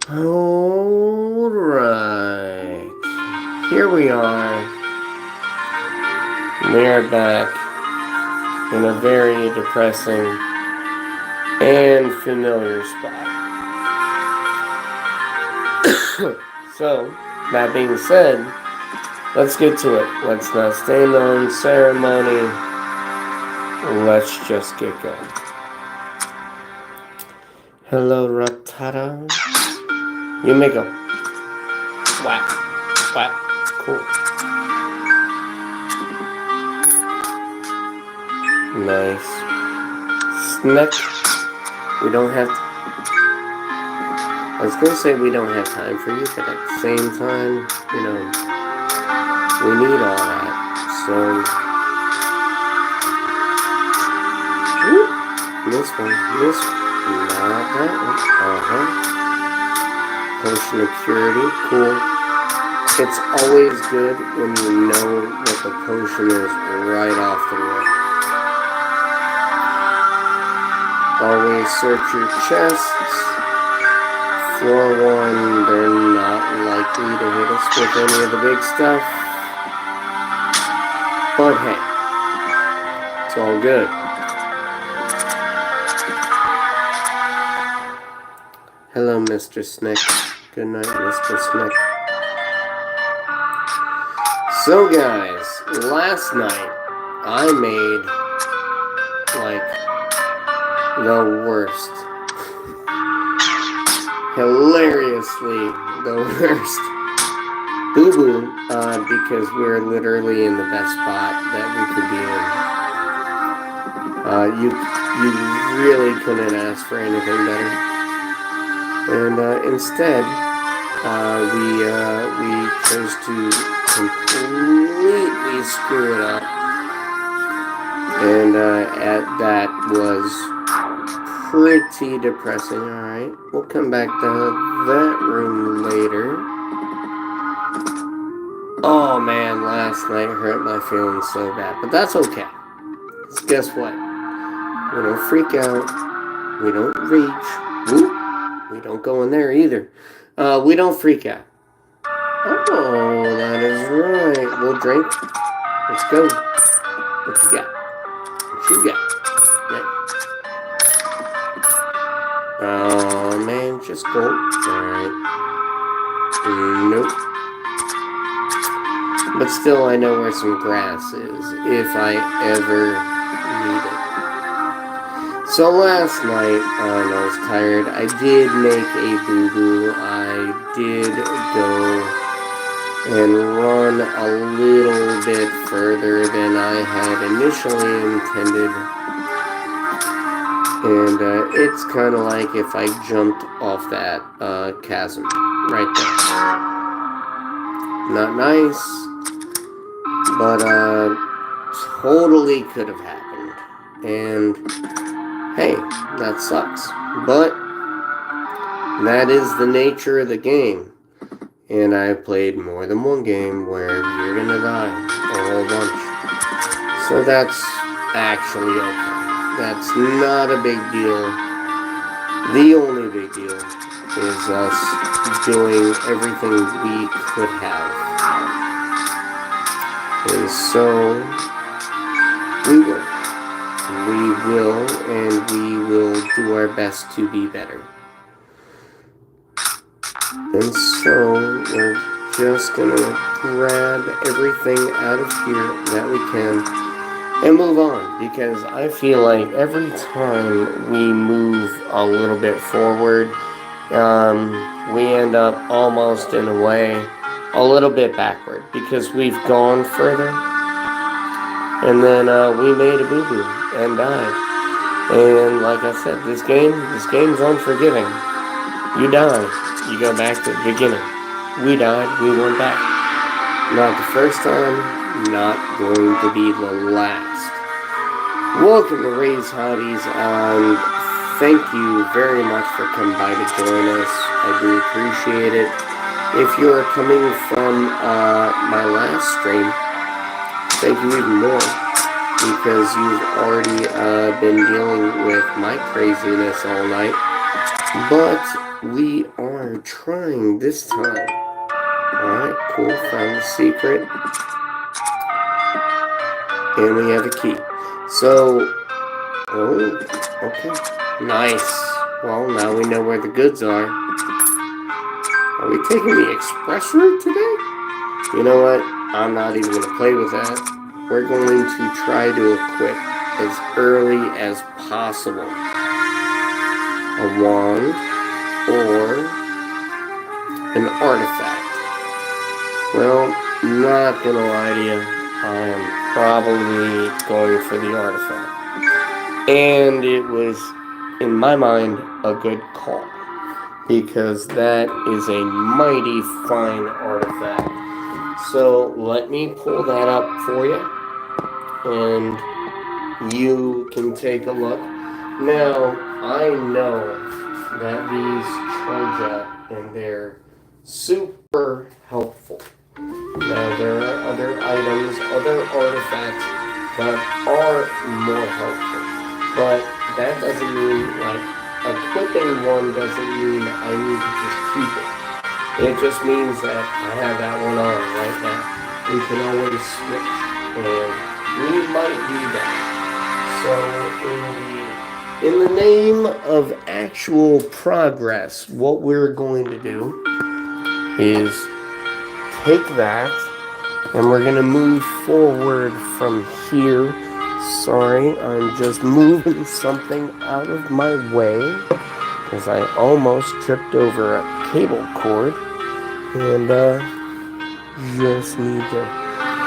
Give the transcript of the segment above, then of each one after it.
Alright, here we are. We are back in a very depressing and familiar spot. So, that being said, let's get to it. Let's not stand on ceremony. Let's just get going. Hello, Ratata. You may go. Whack. Whack. Cool. Nice. Snack. We don't have... I was going to say we don't have time for you, but at the same time, you know, we need all that. So... Whoop. This one. This one. Not that one. Potion of Purity. Cool. It's always good when you know what the potion is right off the rip. Always search your chests. Floor 1, they're not likely to hit us with any of the big stuff. But hey, it's all good. Hello, Mr. Snick. Good night, Mr. Snick. So guys, last night I made like the worst, hilariously the worst boo-boo because we're literally in the best spot that we could be in. You really couldn't ask for anything better. And instead, we chose to completely screw it up, and that was pretty depressing. Alright, we'll come back to that room later. Oh man, last night hurt my feelings so bad, but that's okay. Because guess what? We don't freak out, we don't reach, whoop. We don't go in there either. We don't freak out. Oh, that is right. We'll drink. Let's go. What you got? What you got? Yeah. Oh, man. Just go. Alright. Nope. But still, I know where some grass is, if I ever need it. So last night, I was tired. I did make a boo-boo. I did go and run a little bit further than I had initially intended. And it's kind of like if I jumped off that chasm right there. Not nice, but totally could have happened. And hey, that sucks. But that is the nature of the game. And I've played more than one game where you're gonna die a whole bunch. So that's actually okay. That's not a big deal. The only big deal is us doing everything we could have. And so we will. We will, and we will do our best to be better. And so, we're just gonna grab everything out of here that we can and move on. Because I feel like every time we move a little bit forward, we end up almost in a way a little bit backward. Because we've gone further. And then we made a boo-boo and died. And like I said, this game's unforgiving. You die, you go back to the beginning. We died, we went back. Not the first time, not going to be the last. Welcome to Ray's Hobbies. Thank you very much for coming by to join us. I do appreciate it. If you are coming from my last stream, thank you even more, because you've already been dealing with my craziness all night. But we are are trying this time. Alright, cool. Found the secret. And we have a key. So, oh, okay. Nice. Well, now we know where the goods are. Are we taking the express route today? You know what? I'm not even going to play with that. We're going to try to equip as early as possible a wand or an artifact. Well, not going to lie to you. I'm probably going for the artifact. And it was, in my mind, a good call. Because that is a mighty fine artifact. So let me pull that up for you. And you can take a look. Now, I know that these charge up and they're super helpful. Now, there are other items, other artifacts that are more helpful. But that doesn't mean, like, equipping one doesn't mean I need to just keep it. It just means that I have that one on right now. We can always switch, and we might do that. So in the name of actual progress, what we're going to do is take that, and we're going to move forward from here. Sorry, I'm just moving something out of my way because I almost tripped over a cable cord, and just need to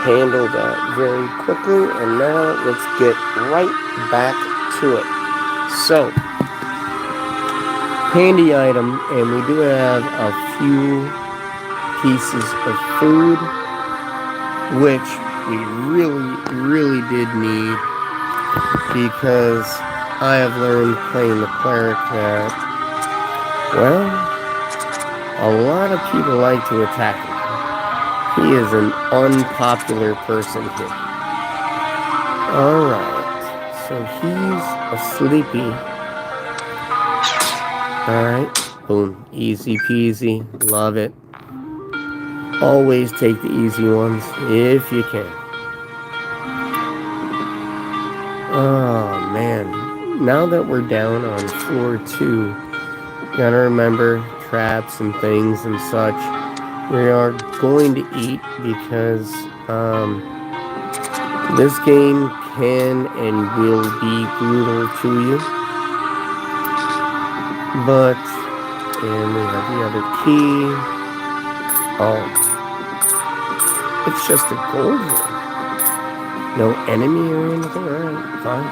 handle that very quickly. And now let's get right back to it. So, handy item, and we do have a few pieces of food, which we really did need, because I have learned playing the cleric that, well, a lot of people like to attack him. He is an unpopular person here. Alright, so he's a sleepy. Alright, boom, easy peasy, love it. Always take the easy ones if you can. Oh man, now that we're down on floor 2, gotta remember traps and things and such. We are going to eat because this game can and will be brutal to you. But, and we have the other key. Oh, it's just a gold one. No enemy or anything? Alright, fine.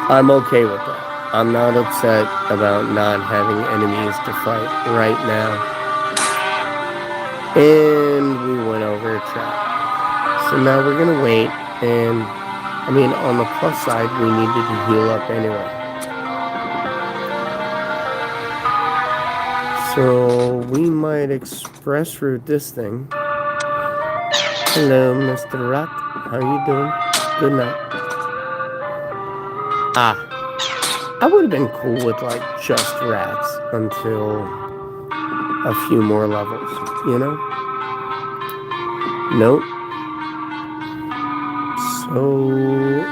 I'm okay with that. I'm not upset about not having enemies to fight right now. And we went over a trap. So now we're going to wait. And, I mean, on the plus side, we needed to heal up anyway. So we might express route this thing. Hello, Mr. Rat. How you doing? Good night. I would have been cool with, like, just rats until a few more levels, you know? Nope. So,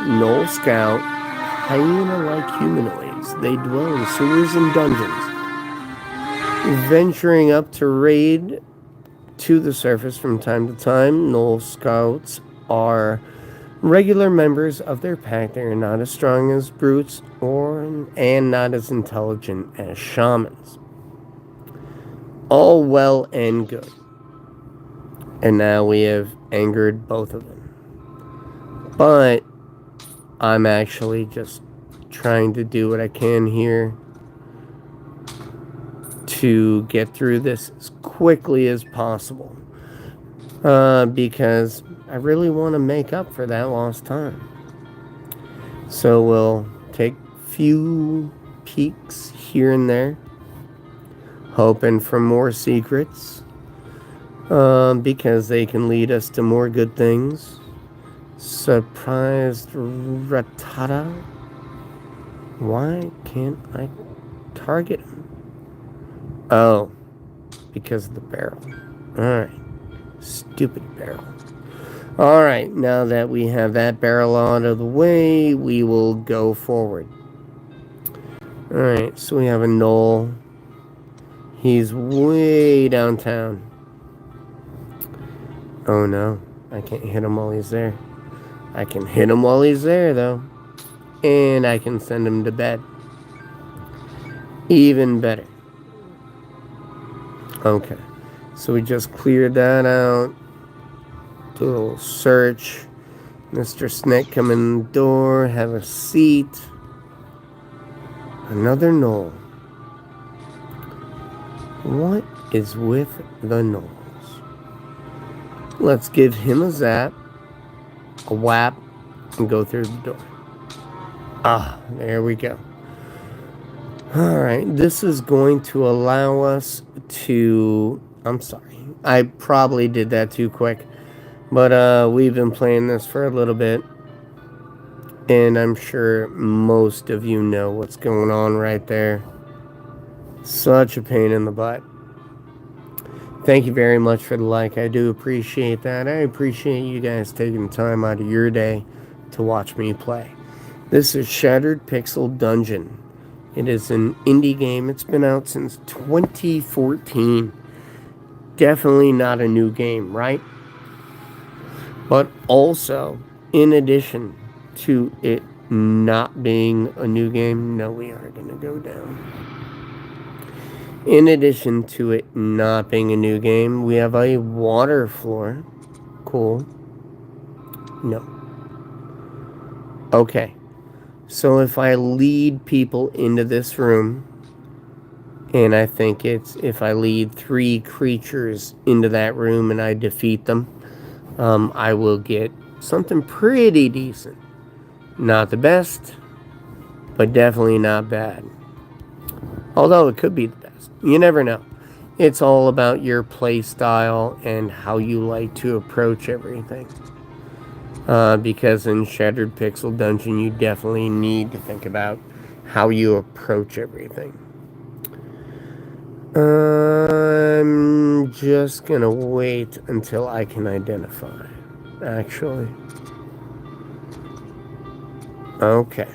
Null Scout, hyena-like humanoids. They dwell in sewers and dungeons, venturing up to raid to the surface from time to time. Null Scouts are regular members of their pack. They are not as strong as brutes and not as intelligent as shamans. All well and good. And now we have angered both of them. But I'm actually just trying to do what I can here to get through this as quickly as possible. Because I really want to make up for that lost time. So we'll take a few peeks here and there, hoping for more secrets, because they can lead us to more good things. Surprised Ratata. Why can't I target him? Oh, because of the barrel. Alright. Stupid barrel. Alright, now that we have that barrel out of the way, we will go forward. Alright, so we have a knoll. He's way downtown. Oh no, I can't hit him while he's there. I can hit him while he's there, though. And I can send him to bed. Even better. Okay, so we just cleared that out. Do a little search. Mr. Snake, come in the door. Have a seat. Another knoll. What is with the knolls? Let's give him a zap, a whap, and go through the door. Ah, there we go. Alright, this is going to allow us to... I'm sorry. I probably did that too quick. But we've been playing this for a little bit. And I'm sure most of you know what's going on right there. Such a pain in the butt. Thank you very much for the like. I do appreciate that. I appreciate you guys taking the time out of your day to watch me play. This is Shattered Pixel Dungeon. It is an indie game. It's been out since 2014. Definitely not a new game, right? But also, in addition to it not being a new game, no, we are going to go down. In addition to it not being a new game, we have a water floor. Cool. No. Okay. So if I lead people into this room, and I think it's if I lead 3 creatures into that room and I defeat them, I will get something pretty decent. Not the best, but definitely not bad. Although it could be the best. You never know. It's all about your play style and how you like to approach everything. Because in Shattered Pixel Dungeon, you definitely need to think about how you approach everything. I'm just gonna wait until I can identify, actually. Okay.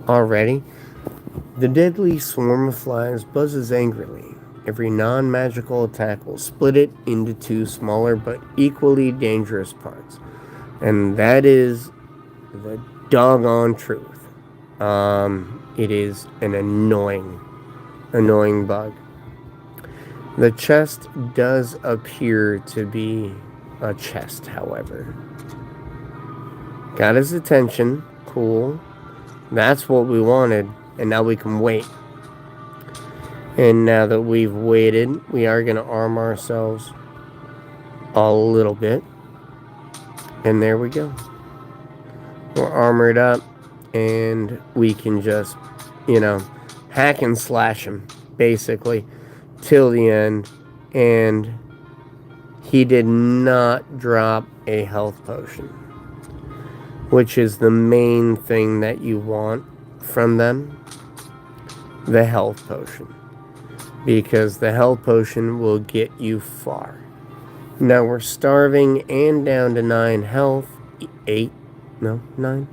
Already? The deadly swarm of flies buzzes angrily. Every non-magical attack will split it into 2 smaller but equally dangerous parts. And that is the doggone truth. It is an annoying bug. The chest does appear to be a chest, however. Got his attention. Cool. That's what we wanted. And now we can wait. And now that we've waited, we are going to arm ourselves a little bit. And there we go. We're armored up. And we can just, hack and slash him, basically, till the end. And he did not drop a health potion, which is the main thing that you want from them, the health potion. Because the health potion will get you far. Now we're starving and down to 9 health. 9.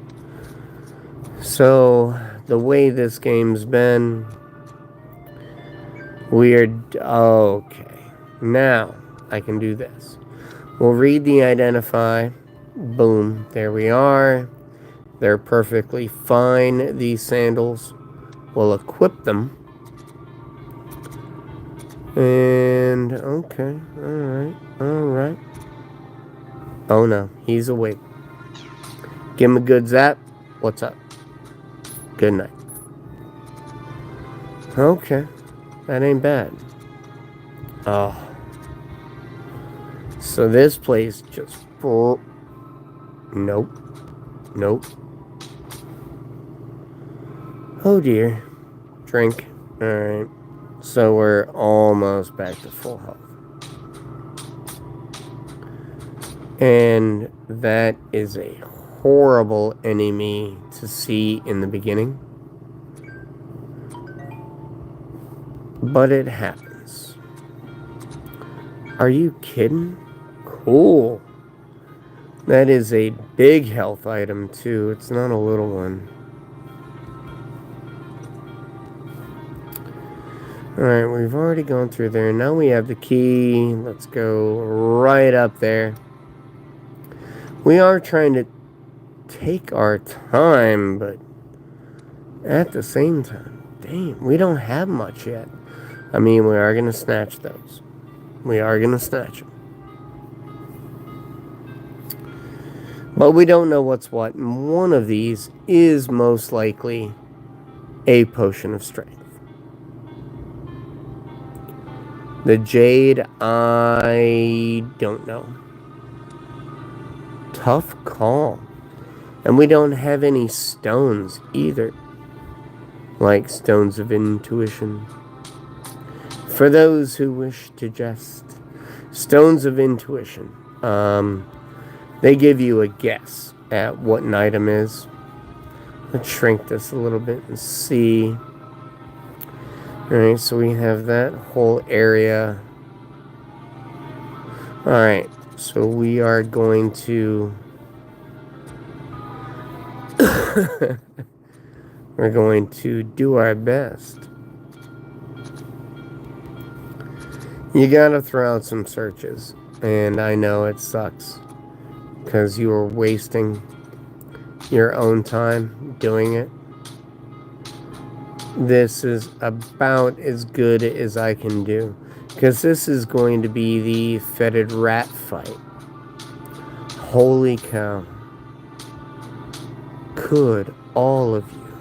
So, the way this game's been, okay. Now, I can do this. We'll read the identify. Boom, there we are. They're perfectly fine, these sandals. We'll equip them. And, okay, alright. Oh no, he's awake. Give him a good zap. What's up? Good night. Okay, that ain't bad. Oh. So this place just... Nope. Oh dear. Drink. Alright. So we're almost back to full health. And that is a horrible enemy to see in the beginning. but it happens. Are you kidding? Cool. That is a big health item, too. It's not a little one. Alright, we've already gone through there. Now we have the key. Let's go right up there. We are trying to take our time, but at the same time, damn, we don't have much yet. I mean, we are going to snatch those. We are going to snatch them. But we don't know what's what. And one of these is most likely a potion of strength. The jade, I don't know. Tough call. And we don't have any stones either. Like stones of intuition. For those who wish to jest, stones of intuition. They give you a guess at what an item is. Let's shrink this a little bit and see. Alright, so we have that whole area. Alright, so we are going to... we're going to do our best. You gotta throw out some searches. And I know it sucks. Because you are wasting your own time doing it. This is about as good as I can do. Because this is going to be the fetid rat fight. Holy cow. Could all of you,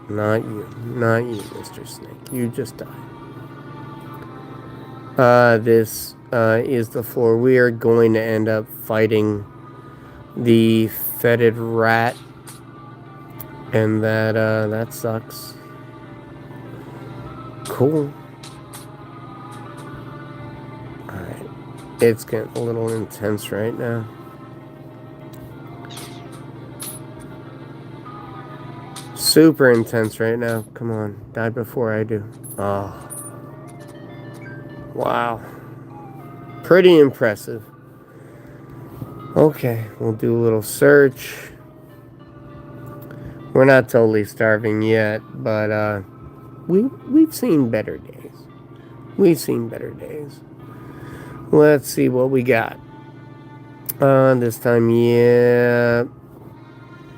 not you, Mr. Snake, you just died. This is the floor. We are going to end up fighting the fetid rat. And that sucks. Cool. Alright. It's getting a little intense right now. Super intense right now. Come on. Die before I do. Oh. Wow. Pretty impressive. Okay. We'll do a little search. We're not totally starving yet, but we've seen better days. We've seen better days. Let's see what we got. This time, yeah.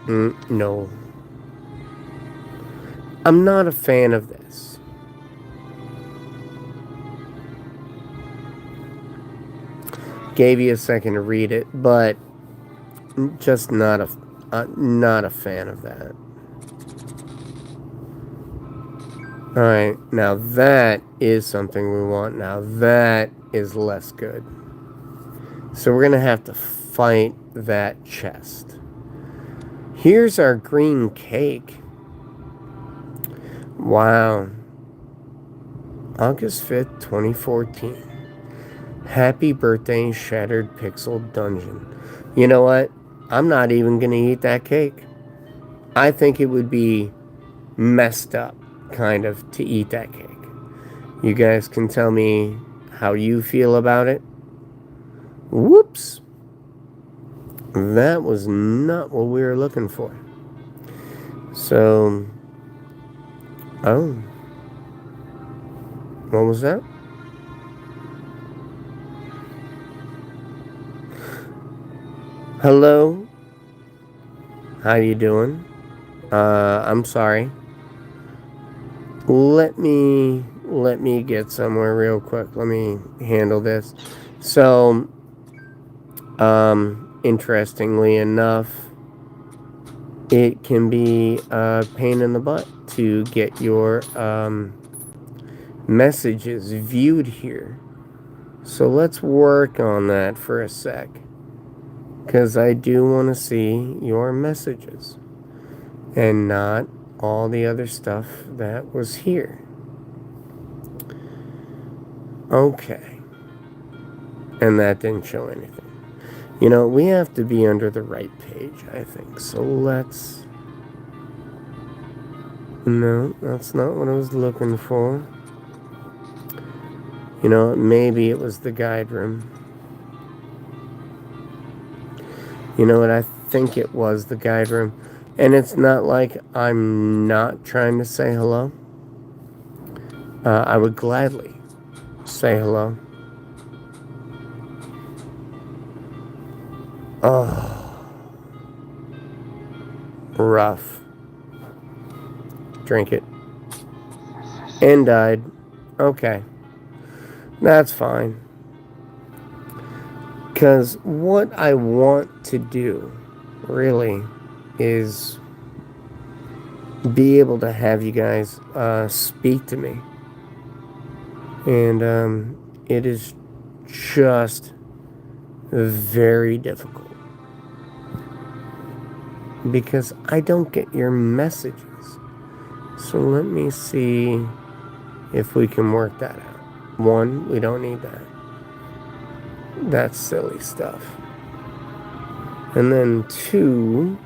No. I'm not a fan of this. Gave you a second to read it, but just not a fan of that. Alright, now that is something we want. Now that is less good. So we're going to have to fight that chest. Here's our green cake. Wow. August 5th, 2014. Happy birthday, Shattered Pixel Dungeon. You know what? I'm not even going to eat that cake. I think it would be messed up, kind of, to eat that cake. You guys can tell me how you feel about it. Whoops. That was not what we were looking for. So, oh. What was that? Hello? How you doing? I'm sorry. Let me get somewhere real quick. Let me handle this. So, interestingly enough, it can be a pain in the butt to get your messages viewed here. So let's work on that for a sec. Because I do want to see your messages. And not all the other stuff that was here. Okay. And that didn't show anything. You know, we have to be under the right page, I think. So let's... No, that's not what I was looking for. You know, maybe it was the guide room. You know what? I think it was the guide room. And it's not like I'm not trying to say hello. I would gladly say hello. Oh, rough. Drink it. And died. Okay. That's fine. Because what I want to do, really, is be able to have you guys speak to me. And it is just very difficult. Because I don't get your messages. So let me see if we can work that out. One, we don't need that. That's silly stuff. And then two,